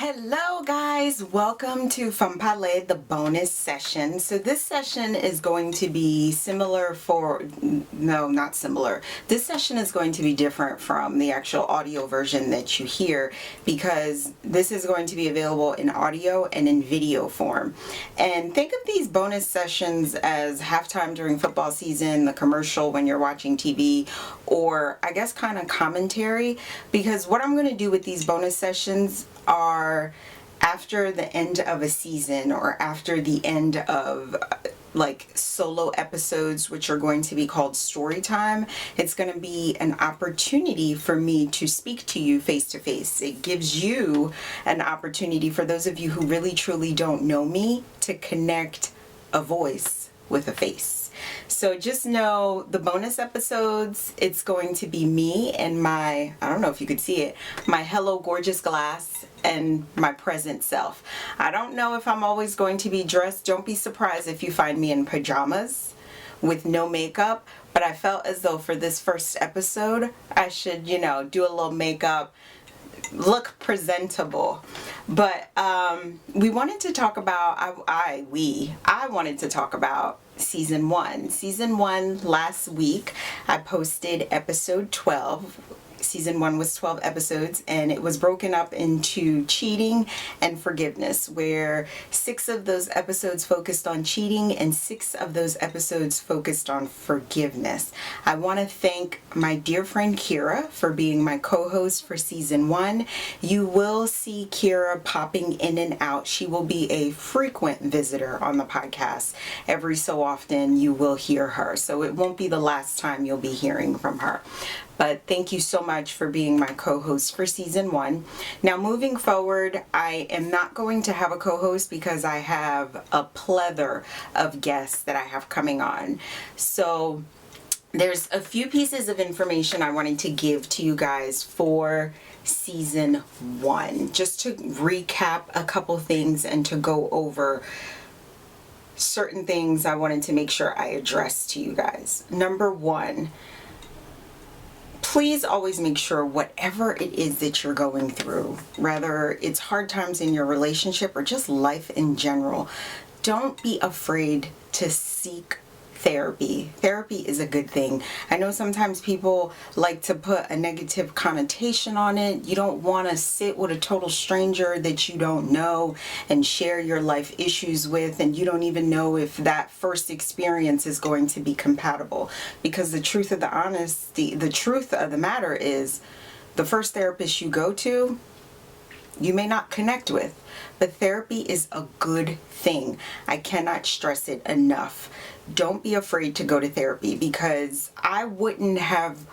Hello guys, welcome to Fampale, the bonus session. So this session is going to be not similar. This session is going to be different from the actual audio version that you hear because this is going to be available in audio and in video form. And think of these bonus sessions as halftime during football season, the commercial when you're watching TV, or I guess kind of commentary, because what I'm going to do with these bonus sessions are after the end of a season or after the end of like solo episodes, which are going to be called story time. It's going to be an opportunity for me to speak to you face to face. It gives you an opportunity, for those of you who really truly don't know me, to connect a voice with a face. So just know the bonus episodes, it's going to be me and my, I don't know if you could see it, my Hello Gorgeous glass and my present self. I don't know if I'm always going to be dressed. Don't be surprised if you find me in pajamas with no makeup, but I felt as though for this first episode, I should, do a little makeup, look presentable. But we wanted to talk about, I wanted to talk about season 1. Season 1 last week, I posted episode 12. Season 1 was 12 episodes, and it was broken up into cheating and forgiveness, where 6 of those episodes focused on cheating and 6 of those episodes focused on forgiveness. I want to thank my dear friend Kira for being my co-host for season 1. You will see Kira popping in and out. She will be a frequent visitor on the podcast. Every so often you will hear her, so it won't be the last time you'll be hearing from her. But thank you so much for being my co-host for season 1. Now, moving forward, I am not going to have a co-host because I have a plethora of guests that I have coming on. So there's a few pieces of information I wanted to give to you guys for season 1, just to recap a couple things and to go over certain things I wanted to make sure I address to you guys. Number 1, please always make sure whatever it is that you're going through, whether it's hard times in your relationship or just life in general, don't be afraid to seek therapy. Therapy is a good thing. I know sometimes people like to put a negative connotation on it. You don't want to sit with a total stranger that you don't know and share your life issues with, and you don't even know if that first experience is going to be compatible. Because the truth of the truth of the matter is, the first therapist you go to, you may not connect with, but therapy is a good thing. I cannot stress it enough. Don't be afraid to go to therapy, because I wouldn't have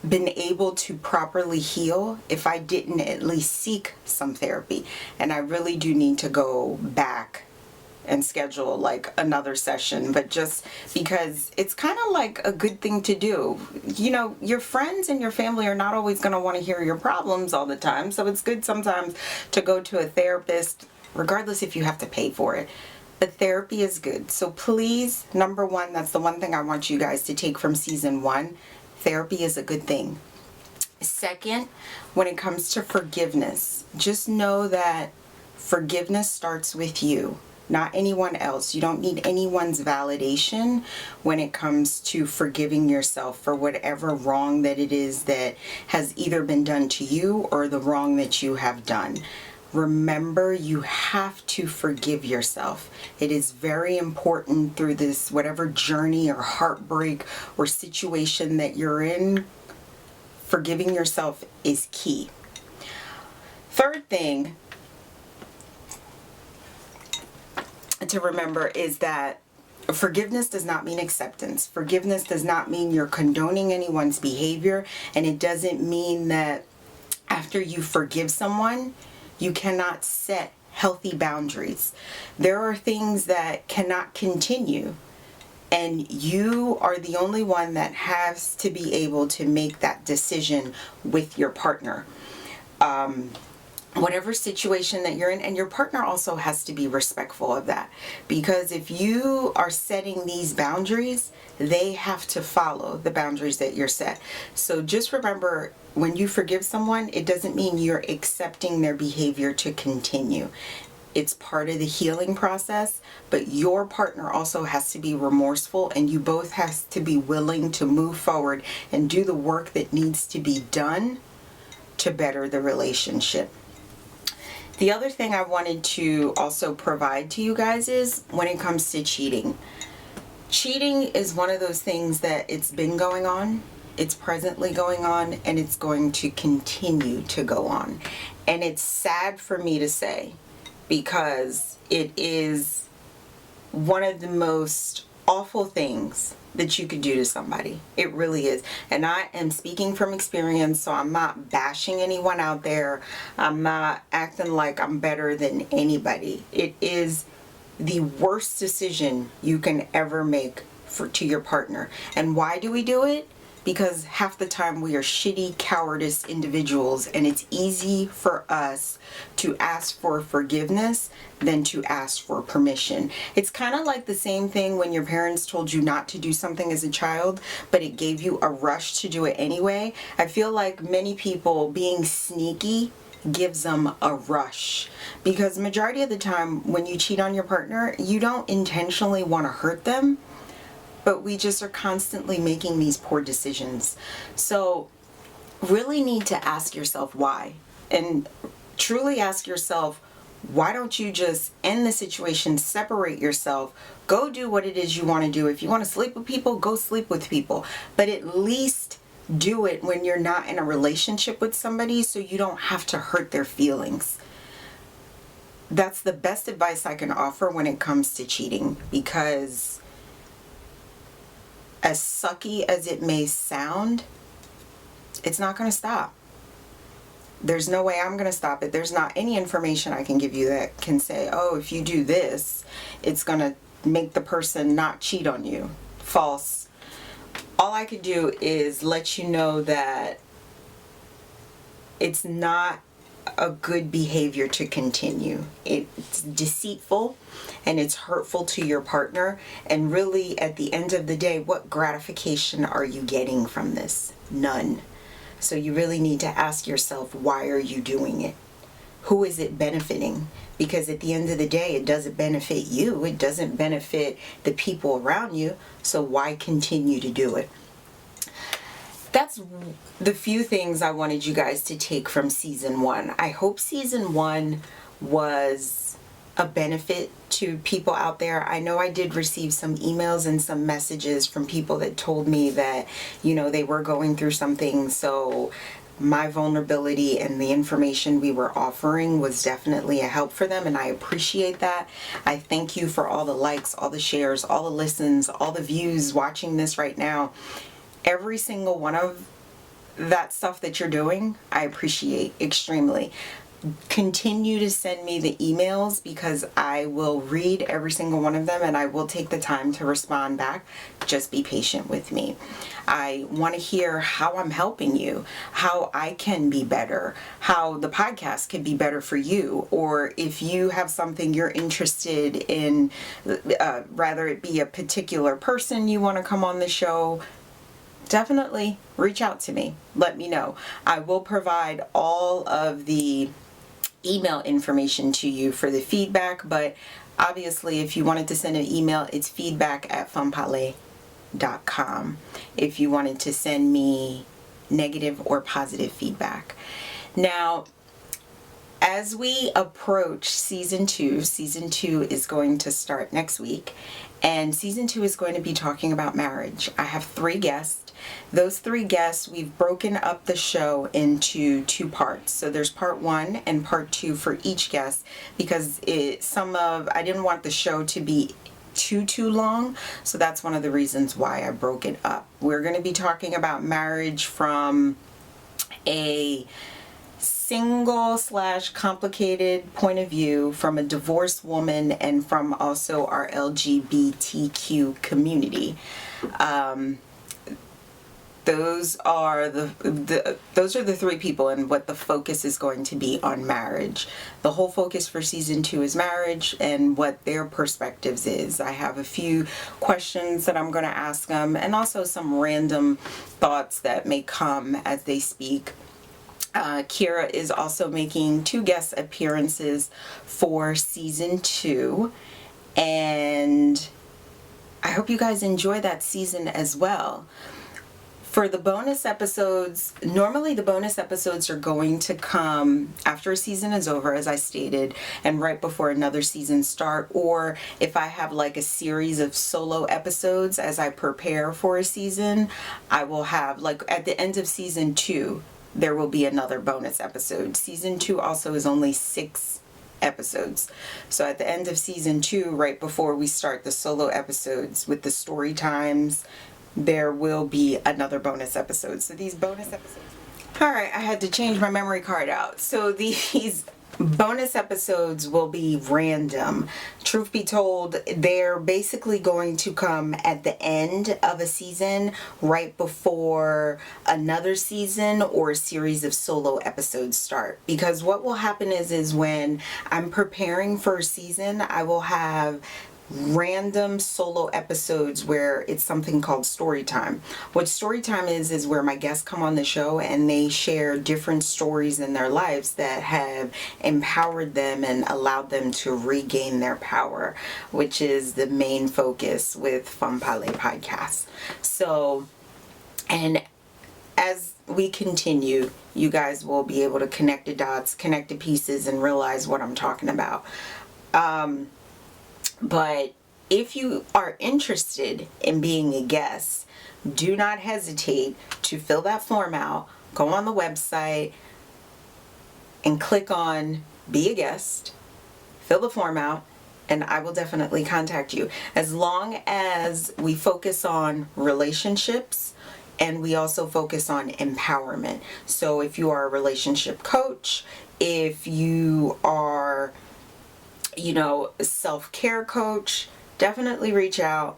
been able to properly heal if I didn't at least seek some therapy. And I really do need to go back and schedule like another session, but just because it's kind of like a good thing to do. Your friends and your family are not always going to want to hear your problems all the time, so it's good sometimes to go to a therapist, regardless if you have to pay for it. But therapy is good. So please, number 1, that's the one thing I want you guys to take from season 1. Therapy is a good thing. Second, when it comes to forgiveness, just know that forgiveness starts with you, not anyone else. You don't need anyone's validation when it comes to forgiving yourself for whatever wrong that it is that has either been done to you or the wrong that you have done. Remember, you have to forgive yourself. It is very important through this, whatever journey or heartbreak or situation that you're in. Forgiving yourself is key. Third thing to remember is that forgiveness does not mean acceptance. Forgiveness does not mean you're condoning anyone's behavior, and it doesn't mean that after you forgive someone, you cannot set healthy boundaries. There are things that cannot continue, and you are the only one that has to be able to make that decision with your partner. whatever situation that you're in, and your partner also has to be respectful of that, because if you are setting these boundaries, they have to follow the boundaries that you're set. So just remember, when you forgive someone, it doesn't mean you're accepting their behavior to continue. It's part of the healing process, but your partner also has to be remorseful, and you both have to be willing to move forward and do the work that needs to be done to better the relationship. The other thing I wanted to also provide to you guys is when it comes to cheating. Cheating is one of those things that it's been going on, it's presently going on, and it's going to continue to go on. And it's sad for me to say, because it is one of the most awful things that you could do to somebody. It really is. And I am speaking from experience, so I'm not bashing anyone out there. I'm not acting like I'm better than anybody. It is the worst decision you can ever make to your partner. And why do we do it? Because half the time we are shitty, cowardice individuals, and it's easy for us to ask for forgiveness than to ask for permission. It's kind of like the same thing when your parents told you not to do something as a child, but it gave you a rush to do it anyway. I feel like many people being sneaky gives them a rush, because majority of the time when you cheat on your partner, you don't intentionally want to hurt them, but we just are constantly making these poor decisions. So really need to ask yourself why, and truly ask yourself, why don't you just end the situation, separate yourself, go do what it is you want to do. If you want to sleep with people, go sleep with people, but at least do it when you're not in a relationship with somebody, so you don't have to hurt their feelings. That's the best advice I can offer when it comes to cheating, because as sucky as it may sound, it's not going to stop. There's no way I'm going to stop it. There's not any information I can give you that can say, oh, if you do this, it's going to make the person not cheat on you. False. All I could do is let you know that it's not a good behavior to continue. It's deceitful and it's hurtful to your partner. And really, at the end of the day, what gratification are you getting from this? None. So you really need to ask yourself, why are you doing it? Who is it benefiting? Because at the end of the day, it doesn't benefit you. It doesn't benefit the people around you. So why continue to do it? That's the few things I wanted you guys to take from season 1. I hope season 1 was a benefit to people out there. I know I did receive some emails and some messages from people that told me that, they were going through something. So my vulnerability and the information we were offering was definitely a help for them, and I appreciate that. I thank you for all the likes, all the shares, all the listens, all the views watching this right now. Every single one of that stuff that you're doing, I appreciate extremely. Continue to send me the emails, because I will read every single one of them and I will take the time to respond back. Just be patient with me. I want to hear how I'm helping you, how I can be better, how the podcast can be better for you, or if you have something you're interested in, rather it be a particular person you want to come on the show, definitely reach out to me. Let me know. I will provide all of the email information to you for the feedback, but obviously if you wanted to send an email, it's feedback@funpale.com if you wanted to send me negative or positive feedback. Now, as we approach season 2 is going to start next week, and season 2 is going to be talking about marriage. I have 3 guests. Those 3 guests, we've broken up the show into 2 parts. So there's part 1 and part 2 for each guest, because I didn't want the show to be too long. So that's one of the reasons why I broke it up. We're going to be talking about marriage from a single/complicated point of view, from a divorced woman, and from also our LGBTQ community. those are the three people, and what the focus is going to be on marriage. The whole focus for season 2 is marriage and what their perspectives is. I have a few questions that I'm going to ask them, and also some random thoughts that may come as they speak. Kira is also making 2 guest appearances for season 2, and I hope you guys enjoy that season as well. For the bonus episodes, normally the bonus episodes are going to come after a season is over, as I stated, and right before another season start, or if I have like a series of solo episodes as I prepare for a season, I will have, like at the end of season 2, there will be another bonus episode. Season 2 also is only 6 episodes. So at the end of season 2, right before we start the solo episodes with the story times, there will be another bonus episode. So these bonus episodes... Alright, I had to change my memory card out. So these bonus episodes will be random. Truth be told, they're basically going to come at the end of a season, right before another season or a series of solo episodes start. Because what will happen is when I'm preparing for a season, I will have random solo episodes where it's something called story time. What story time is where my guests come on the show and they share different stories in their lives that have empowered them and allowed them to regain their power, which is the main focus with Femme Palais podcast. So, and as we continue, you guys will be able to connect the dots, connect the pieces, and realize what I'm talking about. But if you are interested in being a guest, do not hesitate to fill that form out. Go on the website and click on Be a Guest. Fill the form out, and I will definitely contact you. As long as we focus on relationships, and we also focus on empowerment. So if you are a relationship coach, if you are a self-care coach, definitely reach out.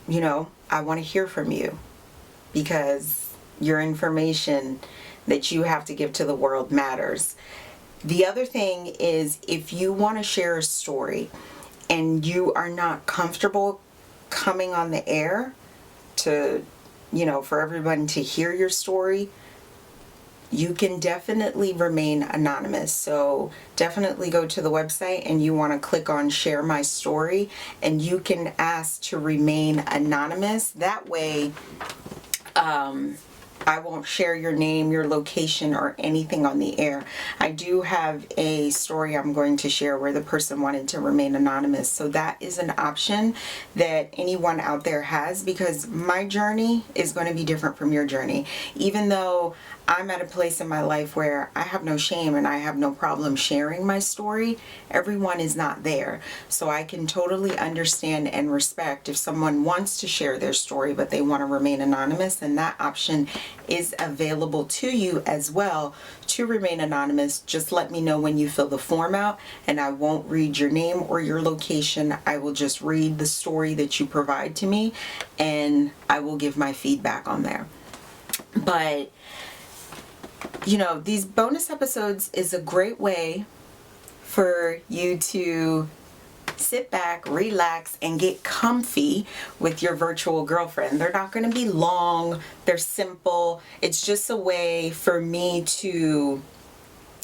I want to hear from you, because your information that you have to give to the world matters. The other thing is, if you want to share a story and you are not comfortable coming on the air to, for everyone to hear your story, you can definitely remain anonymous. So definitely go to the website and you want to click on Share My Story, and you can ask to remain anonymous. That way, I won't share your name, your location, or anything on the air. I do have a story I'm going to share where the person wanted to remain anonymous. So that is an option that anyone out there has, because my journey is going to be different from your journey. Even though I'm at a place in my life where I have no shame and I have no problem sharing my story, everyone is not there. So I can totally understand and respect if someone wants to share their story but they want to remain anonymous, and that option is available to you as well to remain anonymous. Just let me know when you fill the form out, and I won't read your name or your location. I will just read the story that you provide to me, and I will give my feedback on there. But these bonus episodes is a great way for you to sit back, relax, and get comfy with your virtual girlfriend. They're not going to be long. They're simple. It's just a way for me to,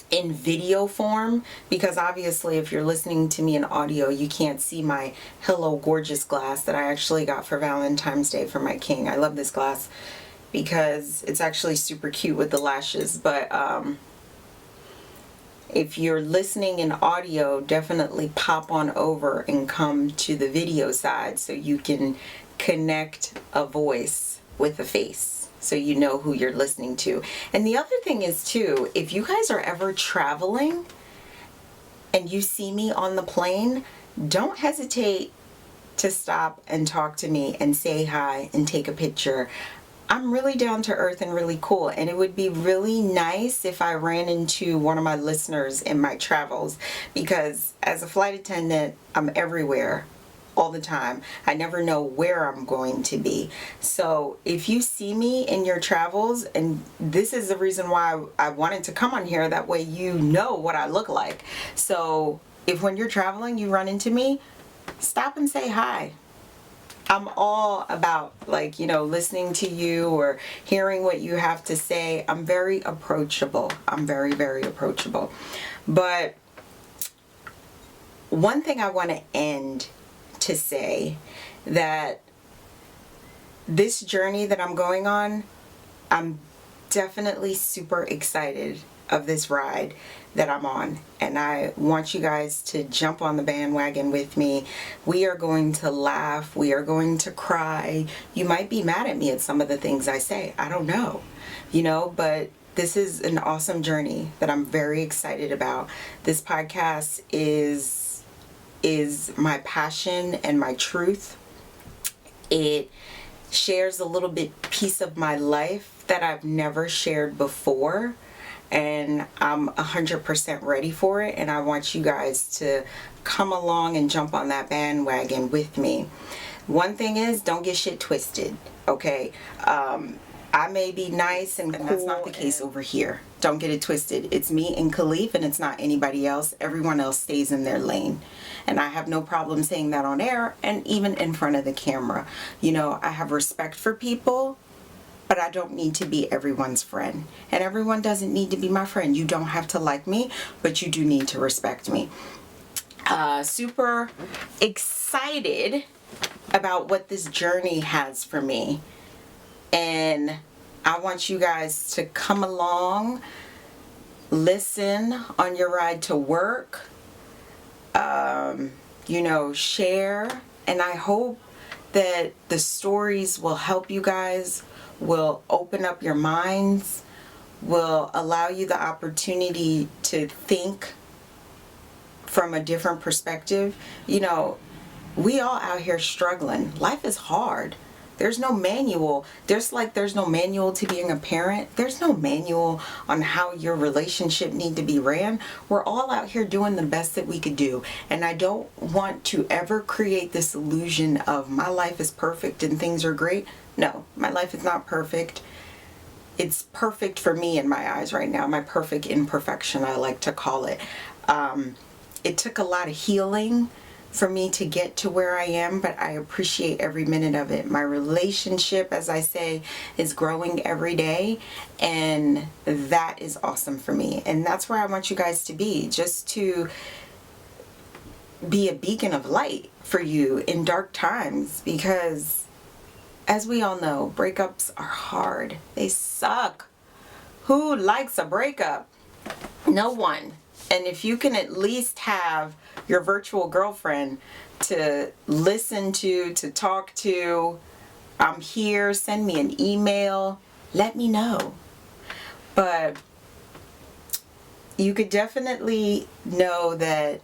in video form, because obviously if you're listening to me in audio, you can't see my Hello Gorgeous glass that I actually got for Valentine's Day for my king. I love this glass because it's actually super cute with the lashes. But if you're listening in audio, definitely pop on over and come to the video side so you can connect a voice with a face, so you know who you're listening to. And the other thing is too, if you guys are ever traveling and you see me on the plane, don't hesitate to stop and talk to me and say hi and take a picture. I'm really down to earth and really cool, and it would be really nice if I ran into one of my listeners in my travels, because as a flight attendant, I'm everywhere all the time. I never know where I'm going to be. So if you see me in your travels, and this is the reason why I wanted to come on here, that way you know what I look like. So if when you're traveling you run into me, stop and say hi. I'm all about, like, listening to you or hearing what you have to say. I'm very approachable. I'm very, very approachable. But one thing I want to end to say, that this journey that I'm going on, I'm definitely super excited of this ride that I'm on, and I want you guys to jump on the bandwagon with me. We are going to laugh, we are going to cry. You might be mad at me at some of the things I say, I don't know, but this is an awesome journey that I'm very excited about. This podcast is my passion and my truth. It shares a little bit piece of my life that I've never shared before, and I'm 100% ready for it, and I want you guys to come along and jump on that bandwagon with me. One thing is, don't get shit twisted, okay? I may be nice and cool. That's not the case over here. Don't get it twisted. It's me and Khalif, and it's not anybody else. Everyone else stays in their lane. And I have no problem saying that on air and even in front of the camera. I have respect for people, but I don't need to be everyone's friend. And everyone doesn't need to be my friend. You don't have to like me, but you do need to respect me. Super excited about what this journey has for me. And I want you guys to come along, listen on your ride to work, share. And I hope that the stories will help you guys, will open up your minds, will allow you the opportunity to think from a different perspective. We all out here struggling. Life is hard. There's no manual. There's no manual to being a parent. There's no manual on how your relationship need to be ran. We're all out here doing the best that we could do. And I don't want to ever create this illusion of my life is perfect and things are great. No, my life is not perfect. It's perfect for me in my eyes right now. My perfect imperfection, I like to call it. It took a lot of healing for me to get to where I am, but I appreciate every minute of it. My relationship, as I say, is growing every day, and that is awesome for me. And that's where I want you guys to be, just to be a beacon of light for you in dark times, because as we all know, breakups are hard. They suck. Who likes a breakup? No one. And if you can at least have your virtual girlfriend to listen to talk to, I'm here, send me an email, let me know. But you could definitely know that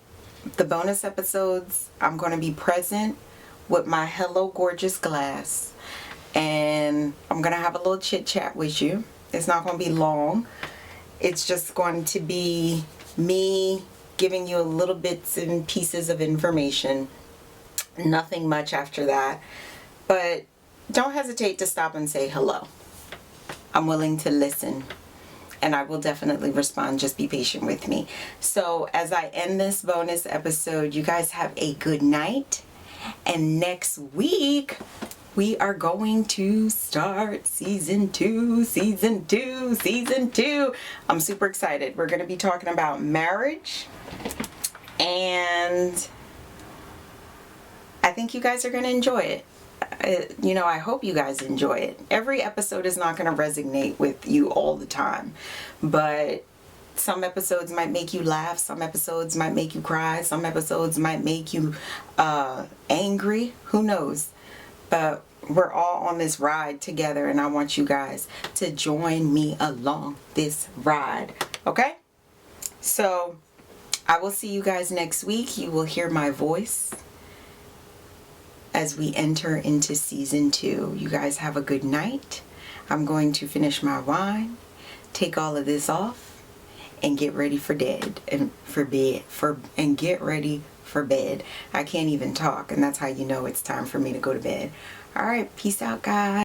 the bonus episodes, I'm going to be present with my Hello Gorgeous glass. And I'm going to have a little chit chat with you. It's not going to be long. It's just going to be me giving you a little bits and pieces of information. Nothing much after that. But don't hesitate to stop and say hello. I'm willing to listen. And I will definitely respond. Just be patient with me. So as I end this bonus episode, you guys have a good night. And next week, we are going to start season 2. I'm super excited. We're going to be talking about marriage. And I think you guys are going to enjoy it. I hope you guys enjoy it. Every episode is not going to resonate with you all the time. But some episodes might make you laugh. Some episodes might make you cry. Some episodes might make you angry. Who knows? But we're all on this ride together, and I want you guys to join me along this ride. Okay? So I will see you guys next week. You will hear my voice as we enter into season 2. You guys have a good night. I'm going to finish my wine, take all of this off, and get ready for bed and get ready for bed. I can't even talk, and that's how you know it's time for me to go to bed. All right, peace out, guys.